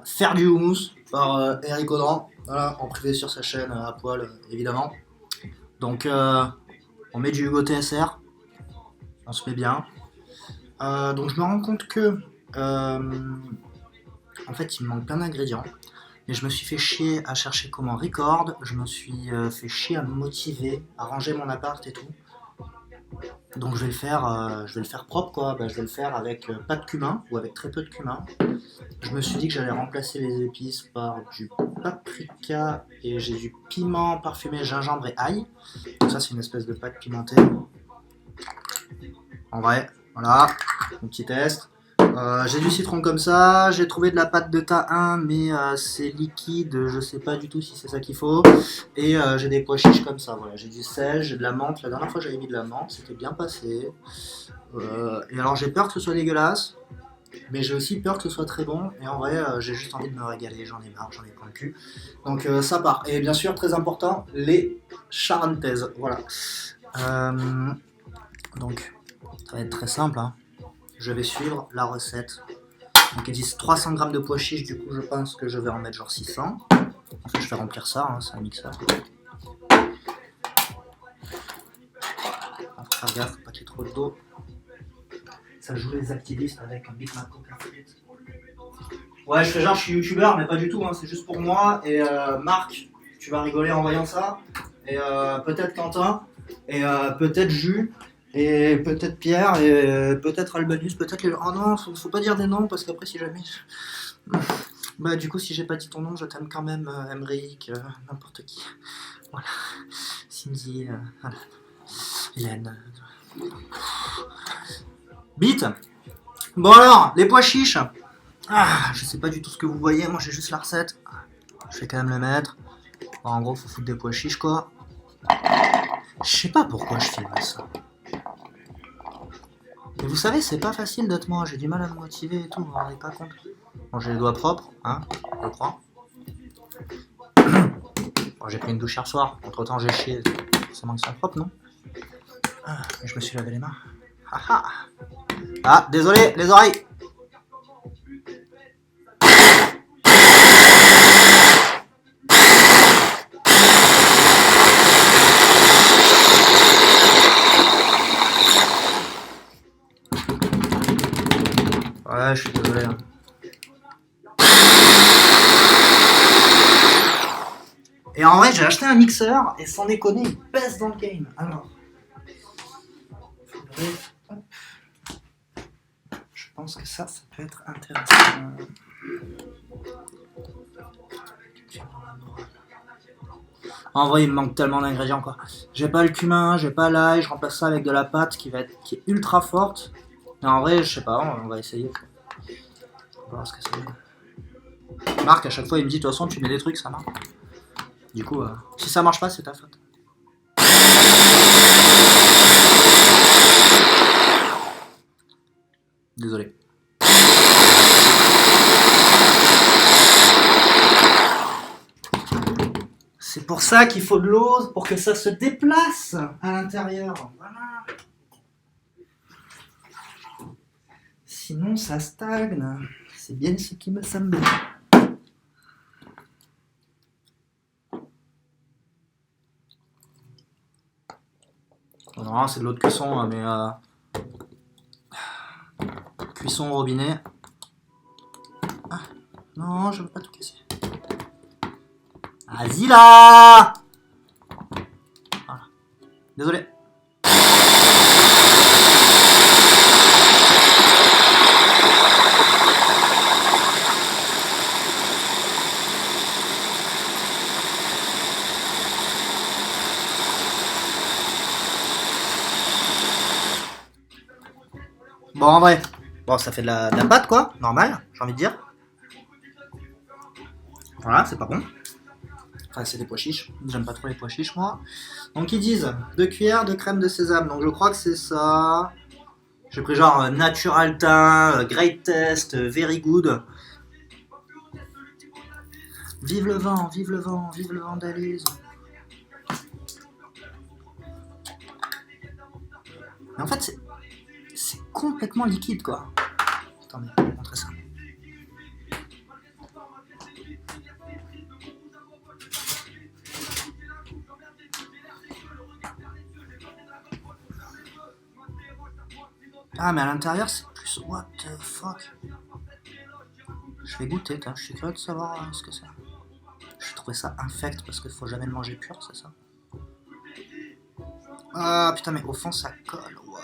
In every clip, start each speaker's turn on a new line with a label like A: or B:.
A: Faire du houmous par Eric Audran, voilà, en privé sur sa chaîne à poil évidemment. Donc on met du Hugo TSR, on se met bien. Donc je me rends compte que en fait il me manque plein d'ingrédients. Et je me suis fait chier à chercher comment record, je me suis fait chier à me motiver, à ranger mon appart et tout. Donc je vais le faire propre quoi, je vais le faire avec pas de cumin ou avec très peu de cumin. Je me suis dit que j'allais remplacer les épices par du paprika et j'ai du piment parfumé gingembre et ail. Donc ça c'est une espèce de pâte pimentée. En vrai, voilà, mon petit test. J'ai du citron comme ça, j'ai trouvé de la pâte de thym mais c'est liquide, je sais pas du tout si c'est ça qu'il faut. Et j'ai des pois chiches comme ça, voilà. J'ai du sel, j'ai de la menthe. La dernière fois j'avais mis de la menthe, c'était bien passé. Et alors j'ai peur que ce soit dégueulasse, mais j'ai aussi peur que ce soit très bon. Et en vrai, j'ai juste envie de me régaler, j'en ai marre, j'en ai plein le cul. Donc ça part. Et bien sûr, très important, les charentaises, voilà. Euh, donc ça va être très simple, hein. Je vais suivre la recette. Donc ils disent 300 grammes de pois chiches, du coup je pense que je vais en mettre genre 600. En fait je vais remplir ça, hein, c'est un mixeur. Faut faire gaffe, faut pas qu'il y ait trop d'eau. Ça joue les activistes avec un Big Mac Coca. Ouais, je fais genre je suis youtubeur, mais pas du tout, hein, c'est juste pour moi. Et Marc, tu vas rigoler en voyant ça. Et peut-être Quentin, et peut-être Jus, et peut-être Pierre, et peut-être Albanius, peut-être les... Oh non, faut pas dire des noms, parce qu'après si jamais... Bah du coup si j'ai pas dit ton nom, je t'aime quand même, Emric, n'importe qui. Voilà. Cindy, voilà. Hélène. Bite. Bon alors, les pois chiches. Ah, je sais pas du tout ce que vous voyez, moi j'ai juste la recette. Je vais quand même le mettre. Bon, en gros, faut foutre des pois chiches quoi. Je sais pas pourquoi je filme ça. Mais vous savez, c'est pas facile d'être moi, j'ai du mal à me motiver et tout, vous vous rendez pas compte. Bon, j'ai les doigts propres, hein, je crois. Bon, j'ai pris une douche hier soir, entre temps j'ai chié, forcément que c'est propre, non? Ah, je me suis lavé les mains. Ah ah. Ah, désolé, les oreilles. Ouais, je suis désolé. Hein. Et en vrai, j'ai acheté un mixeur et sans déconner, il pèse dans le game. Alors, je pense que ça peut être intéressant. En vrai, il me manque tellement d'ingrédients quoi. J'ai pas le cumin, j'ai pas l'ail, je remplace ça avec de la pâte qui est ultra forte. Et en vrai, je sais pas, on va essayer. On va voir ce que ça donne. Marc, à chaque fois, il me dit de toute façon, tu mets des trucs, ça marche. Du coup, si ça marche pas, c'est ta faute. Désolé. C'est pour ça qu'il faut de l'eau, pour que ça se déplace à l'intérieur. Voilà. Sinon, ça stagne. C'est bien ce qui me semble. Non, c'est de l'eau de cuisson, mais cuisson au robinet. Ah, non, je veux pas tout casser. Vas-y là. Voilà. Désolé. Bon, en vrai, bon, ça fait de la pâte, quoi, normal, j'ai envie de dire. Voilà, c'est pas bon. Enfin, c'est des pois chiches. J'aime pas trop les pois chiches, moi. Donc, ils disent 2 cuillères de crème de sésame. Donc, je crois que c'est ça. J'ai pris genre Natural Thym, Great Test, Very Good. Vive le vent, vive le vent, vive le vandalisme. Mais en fait, c'est complètement liquide, quoi. Attendez, je vais vous montrer ça. Ah, mais à l'intérieur, c'est plus... What the fuck? Je vais goûter, je suis curieux de savoir ce que c'est. Je trouvais ça infect parce qu'il faut jamais le manger pur, c'est ça? Ah putain, mais au fond ça colle. Wow.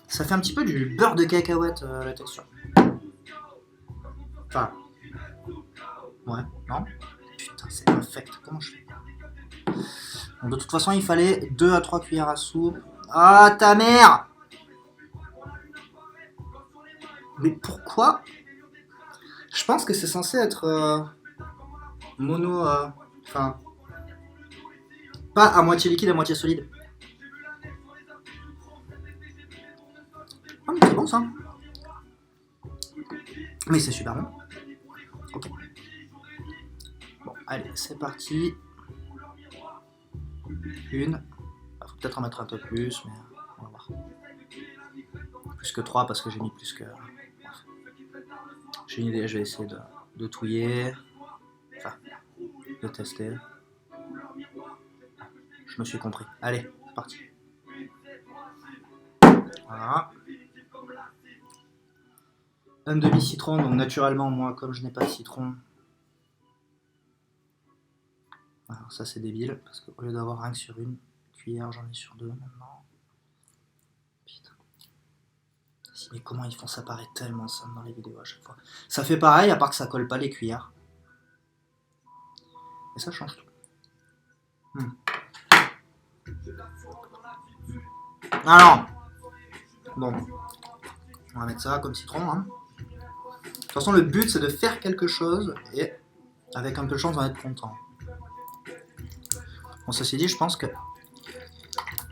A: Ça fait un petit peu du beurre de cacahuète la texture. Enfin. Ouais, non? Putain, c'est infect. Comment je fais? Donc, de toute façon, il fallait 2 à 3 cuillères à soupe. Ah ta mère! Mais pourquoi? Je pense que c'est censé être mono. Enfin. Pas à moitié liquide, à moitié solide. Ah, mais c'est bon ça. Mais c'est super bon. Ok. Bon, allez, c'est parti. Une. Il faut peut-être en mettre un peu plus, mais on va voir. Plus que 3 parce que j'ai mis plus que. J'ai une idée, je vais essayer de touiller. Enfin, de tester. Je me suis compris. Allez, c'est parti. Voilà. Un demi-citron, donc naturellement, moi, comme je n'ai pas de citron. Alors ça, c'est débile, parce qu'au lieu d'avoir rien que sur une cuillère, j'en ai sur 2 maintenant. Putain. Mais comment ils font ça paraît tellement simple dans les vidéos à chaque fois. Ça fait pareil, à part que ça colle pas les cuillères. Et ça change tout. Alors, bon, on va mettre ça comme citron. Hein. De toute façon, le but c'est de faire quelque chose et avec un peu de chance, on va être content. Bon, ceci dit, je pense que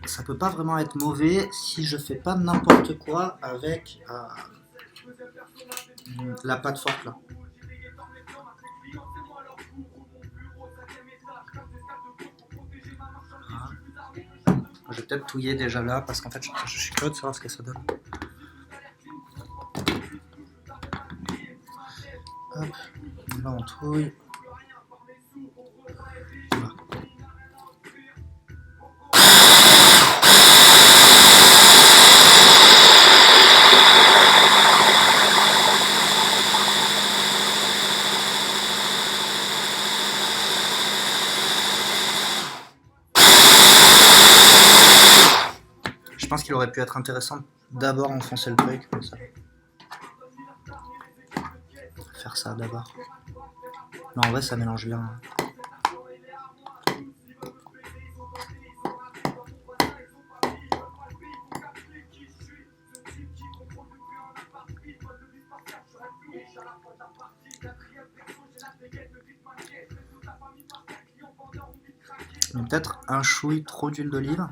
A: ça peut pas vraiment être mauvais si je fais pas n'importe quoi avec la pâte forte là. Je vais peut-être touiller déjà là parce qu'en fait je suis curieux de savoir ce que ça donne. Hop, là on touille. Voilà. Je pense qu'il aurait pu être intéressant d'abord enfoncer le truc comme ça. Faire ça d'abord. Non, en vrai, ça mélange bien. Peut-être un chouille trop d'huile d'olive.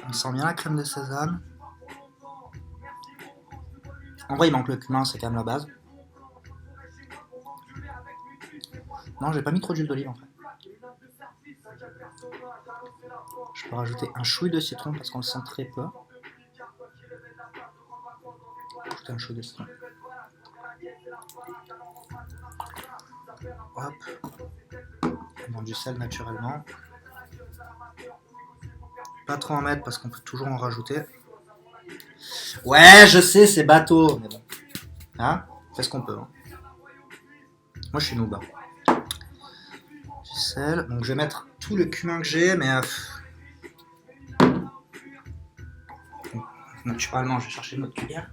A: On sent bien la crème de sésame. En vrai, il manque le cumin, c'est quand même la base. Non, j'ai pas mis trop d'huile d'olive en fait. Je peux rajouter un chouille de citron parce qu'on le sent très peu. Ajouter un chouille de citron. Hop. Bon, du sel naturellement. Pas trop en mettre parce qu'on peut toujours en rajouter. Ouais, je sais, c'est bateau, mais bon. Hein? Fais ce qu'on peut. Hein. Moi, je suis noob. Du sel. Donc, je vais mettre tout le cumin que j'ai, mais... naturellement, je vais chercher une autre cuillère.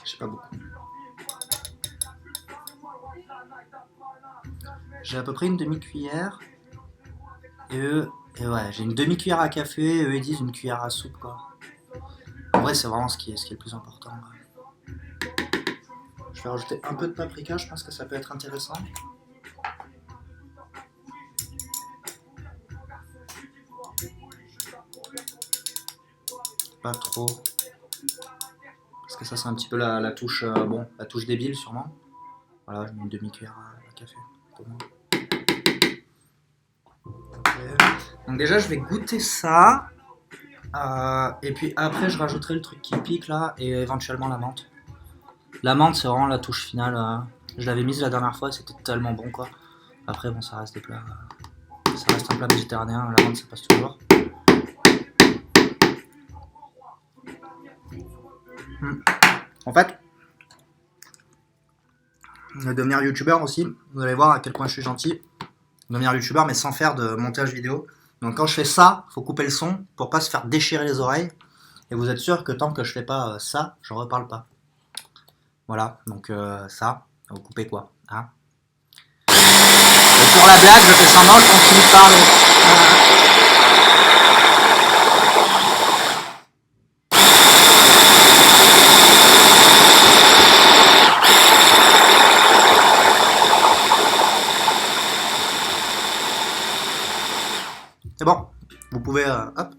A: Je sais pas beaucoup. J'ai à peu près une demi-cuillère. Et ouais, j'ai une demi-cuillère à café, eux ils disent une cuillère à soupe quoi. En vrai c'est vraiment ce qui est le plus important. Je vais rajouter un peu de paprika, je pense que ça peut être intéressant. Pas trop. Parce que ça c'est un petit peu la touche, la touche débile sûrement. Voilà, je mets une demi-cuillère à café. Pour moi. Okay. Donc déjà je vais goûter ça. Et puis après, je rajouterai le truc qui pique là et éventuellement la menthe. La menthe, c'est vraiment la touche finale. Je l'avais mise la dernière fois, c'était tellement bon quoi. Après, bon, ça reste des plats. Ça reste un plat méditerranéen, la menthe ça passe toujours. En fait, devenir youtubeur aussi, vous allez voir à quel point je suis gentil. Devenir youtubeur, mais sans faire de montage vidéo. Donc quand je fais ça, faut couper le son pour pas se faire déchirer les oreilles. Et vous êtes sûr que tant que je fais pas ça, je reparle pas. Voilà, donc ça, vous coupez quoi, hein. Et pour la blague, je fais semblant, je continue de parler. C'est bon, vous pouvez, hop.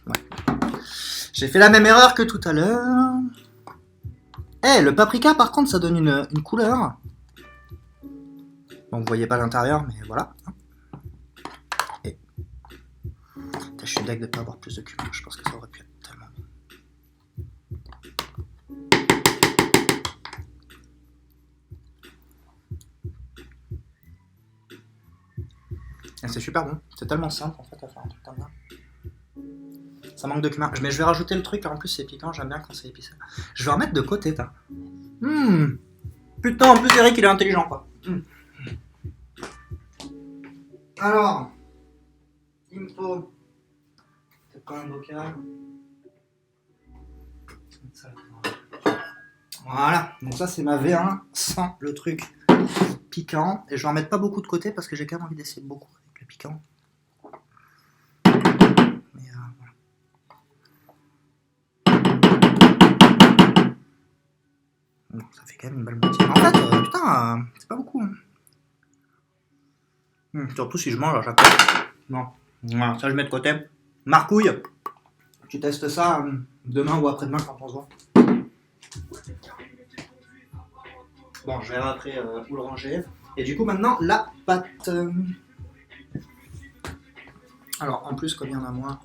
A: Ouais. J'ai fait la même erreur que tout à l'heure. Eh, le paprika par contre, ça donne une couleur. Bon, vous voyez pas l'intérieur, mais voilà. Et je suis deg de pas avoir plus de cumin. Je pense que ça aurait pu être tellement bon. Et c'est super bon. C'est tellement simple en fait à faire un truc comme ça. Ça manque de cumin. Mais je vais rajouter le truc. En plus, c'est piquant. J'aime bien quand c'est épicé. Je vais en mettre de côté, t'as. Putain, en plus, Eric, il est intelligent, quoi. Alors, il me faut. C'est pas un bocal. Voilà. Donc, ça, c'est ma V1 sans le truc piquant. Et je vais en mettre pas beaucoup de côté parce que j'ai quand même envie d'essayer beaucoup avec le piquant. Mais voilà. Bon, ça fait quand même une belle moitié. En fait, putain, c'est pas beaucoup. Surtout si je mange à chaque fois. Non. Voilà, ça je mets de côté. Marcouille, tu testes ça demain ou après-demain quand on se voit. Bon, je verrai après où le ranger. Et du coup, maintenant, la pâte. Alors, en plus, comme il y en a moins.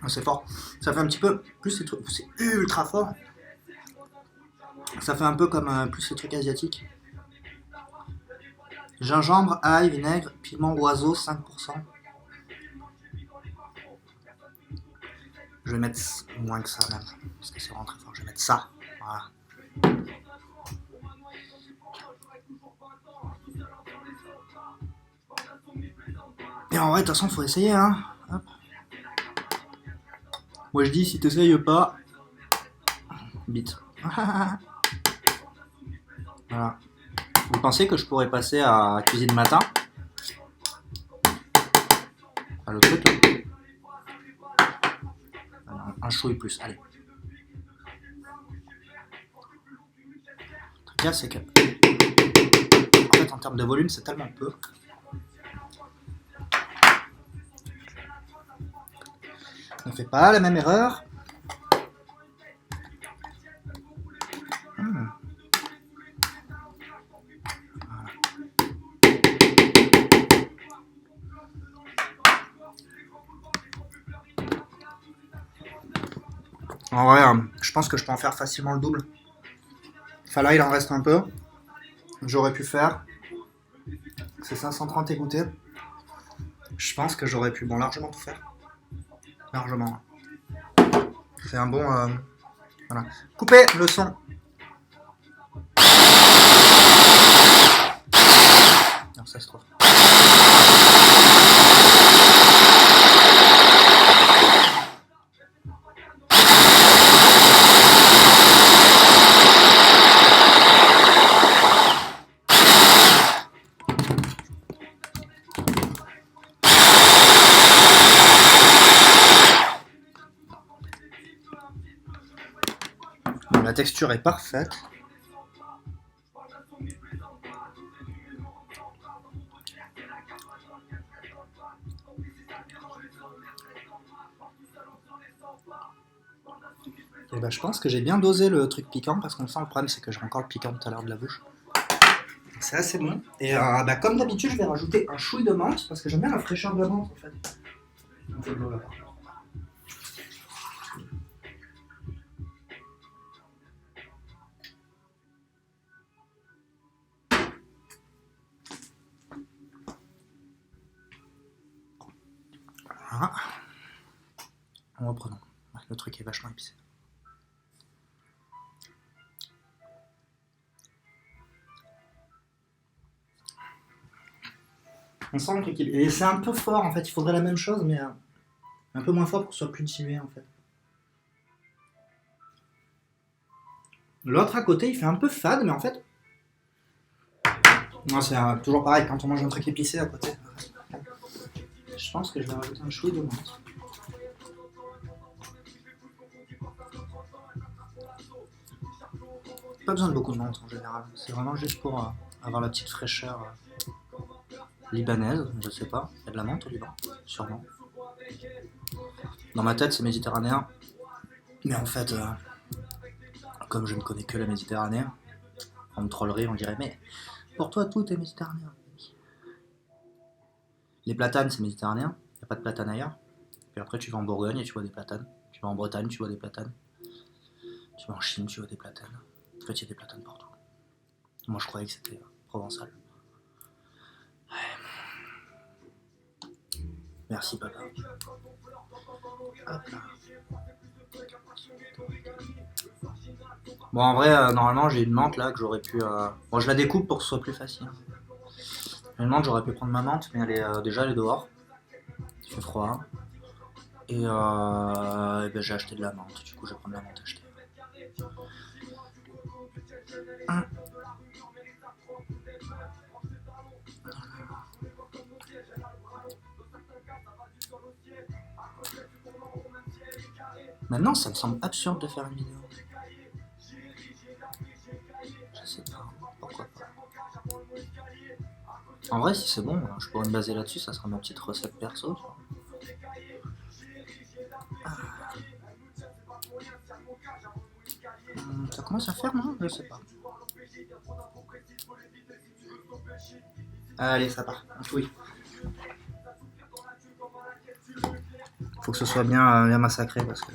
A: C'est fort. Ça fait un petit peu. Plus c'est ultra fort. Ça fait un peu comme plus les trucs asiatiques. Gingembre, ail, vinaigre, piment oiseau, 5%. Je vais mettre moins que ça même, parce que c'est vraiment très fort. Je vais mettre ça. Voilà. Et en vrai, de toute façon, faut essayer, hein. Hop. Moi je dis, si t'essayes pas, bite. Voilà. Vous pensez que je pourrais passer à cuisine matin? À le truc là. Un chouille plus, allez. Le truc là, c'est que. En fait, en termes de volume, c'est tellement peu. Ne fais pas la même erreur. En vrai, je pense que je peux en faire facilement le double. Enfin là, il en reste un peu. J'aurais pu faire. C'est 530 égouttés. Je pense que j'aurais pu largement tout faire. Largement. C'est un bon. Voilà. Coupez le son. Non, ça se trouve. La texture est parfaite. Et je pense que j'ai bien dosé le truc piquant parce qu'on sent le problème c'est que j'ai encore le piquant tout à l'heure de la bouche. C'est assez bon. Et bah, comme d'habitude, je vais rajouter un chouï de menthe parce que j'aime bien la fraîcheur de la menthe en fait. Un peu de l'eau là-bas. Voilà. En reprenant. Ouais, le truc est vachement épicé. On sent le truc. Et c'est un peu fort en fait. Il faudrait la même chose, mais un peu moins fort pour que ce soit plus dilué en fait. L'autre à côté, il fait un peu fade, mais en fait. Non, c'est toujours pareil quand on mange un truc épicé à côté. Je pense que je vais rajouter un chouï de menthe. Pas besoin de beaucoup de menthe en général. C'est vraiment juste pour avoir la petite fraîcheur libanaise. Je sais pas. Il y a de la menthe au Liban, sûrement. Dans ma tête, c'est méditerranéen. Mais en fait, comme je ne connais que la Méditerranée, on me trollerait, on dirait mais pour toi tout est méditerranéen. Les platanes, c'est méditerranéen. Il n'y a pas de platane ailleurs. Puis après, tu vas en Bourgogne et tu vois des platanes. Tu vas en Bretagne, tu vois des platanes. Tu vas en Chine, tu vois des platanes. En fait, il y a des platanes partout. Moi, je croyais que c'était provençal. Ouais. Merci, papa. Hop là. Bon, en vrai, normalement, j'ai une menthe là que j'aurais pu. Bon, je la découpe pour que ce soit plus facile. Une menthe, j'aurais pu prendre ma menthe, mais déjà elle est dehors. Il fait froid. Et ben, j'ai acheté de la menthe. Du coup, je vais prendre la menthe achetée. Maintenant, ça me semble absurde de faire une vidéo. Je sais pas, pourquoi pas. En vrai, si c'est bon, je pourrais me baser là-dessus, ça sera ma petite recette perso. Ça commence à faire, non? Je sais pas. Allez, ça part. Oui. Faut que ce soit bien massacré parce que.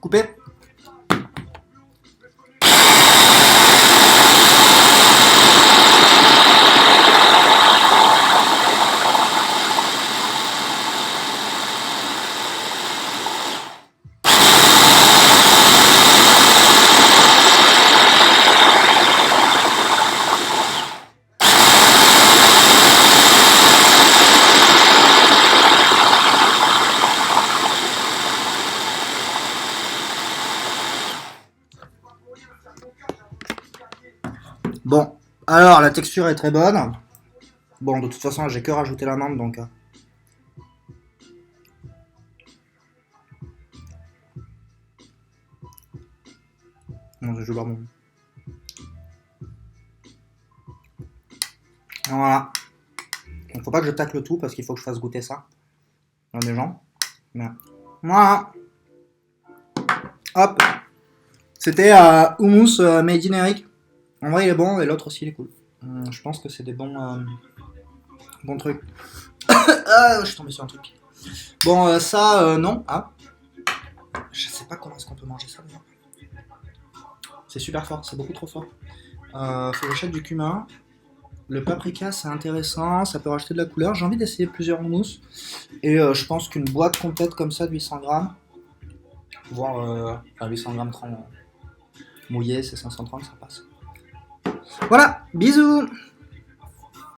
A: Coupé. Bon, alors la texture est très bonne. Bon, de toute façon, j'ai que rajouté la menthe donc. Non, je boire mon. Voilà. Il faut pas que je tacle tout parce qu'il faut que je fasse goûter ça à des gens. Mais... Voilà. Hop. C'était hummus made in Eric. En vrai, il est bon et l'autre aussi, il est cool. Je pense que c'est des bons trucs. Ah, je suis tombé sur un truc. Bon, ça, non. Ah. Je sais pas comment est-ce qu'on peut manger ça d'ailleurs. C'est super fort, c'est beaucoup trop fort. Faut que j'achète du cumin. Le paprika, c'est intéressant, ça peut rajouter de la couleur. J'ai envie d'essayer plusieurs houmous. Et je pense qu'une boîte complète comme ça de 800 grammes, voire 800 grammes mouillé, c'est 530, ça passe. Voilà, bisous!